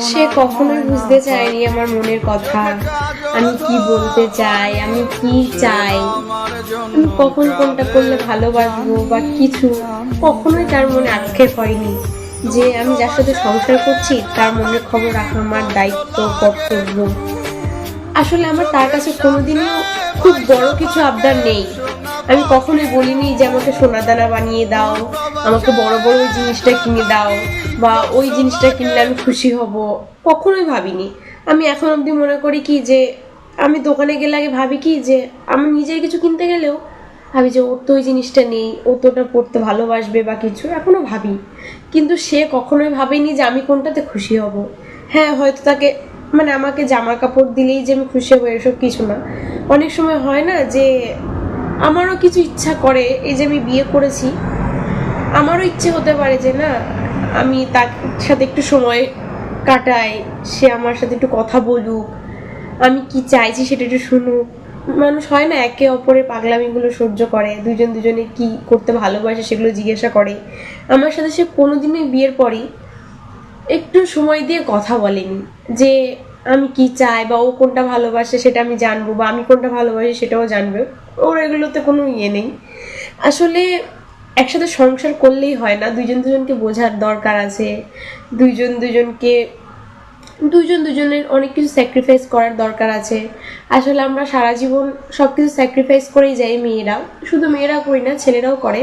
সে কখনোই বুঝতে চায়নি আমার মনের কথা, আমি কি বলতে চাই, আমি কি চাই, আমি কখন কোনটা করলে ভালোবাসবো বা কিছু। কখনোই তার মনে আক্ষেপ হয়নি যে আমি যার সাথে সংসার করছি তার মনের খবর রাখা আমার দায়িত্ব, কর্তব্য। আসলে আমার তার কাছে কোনোদিনও খুব বড় কিছু আবদার নেই। আমি কখনোই বলিনি যে আমাকে সোনাদানা বানিয়ে দাও, আমাকে বড় বড় ওই জিনিসটা কিনে দাও, বা ওই জিনিসটা কিনলে আমি খুশি হব। কখনোই ভাবিনি। আমি এখন অবধি মনে করি কি যে আমি দোকানে গেলে আগে ভাবি কি যে আমি নিজের কিছু কিনতে গেলেও ভাবি যে ওর তো ওই জিনিসটা নেই, ও তো ওটা পড়তে ভালোবাসবে বা কিছু, এখনো ভাবি। কিন্তু সে কখনোই ভাবেনি যে আমি কোনটাতে খুশি হব। হ্যাঁ, হয়তো তাকে মানে আমাকে জামা কাপড় দিলেই যে আমি খুশি হবো এসব কিছু না। অনেক সময় হয় না যে আমারও কিছু ইচ্ছা করে, এই যে আমি বিয়ে করেছি, আমারও ইচ্ছে হতে পারে যে না আমি তার সাথে একটু সময় কাটাই, সে আমার সাথে একটু কথা বলুক, আমি কি চাইছি সেটা একটু শুনুক। মানুষ হয় না একে অপরের পাগলামিগুলো সহ্য করে, দুজন দুজনে কি করতে ভালোবাসে সেগুলো জিজ্ঞাসা করে। আমার সাথে সে কোনোদিনই বিয়ের পরই একটু সময় দিয়ে কথা বলেনি যে আমি কি চাই বা ও কোনটা ভালোবাসে সেটা আমি জানবো, বা আমি কোনটা ভালোবাসি সেটাও জানবে। ওর এগুলোতে কোনো ইয়ে নেই। আসলে একসাথে সংসার করলেই হয় না, দুজন দুজনকে বোঝার দরকার আছে। দুইজন দুজনকে দুইজন দুজনের অনেক কিছু স্যাক্রিফাইস করার দরকার আছে। আসলে আমরা সারা জীবন সব কিছু স্যাক্রিফাইস করেই যাই মেয়েরা, শুধু মেয়েরা করি না, ছেলেরাও করে।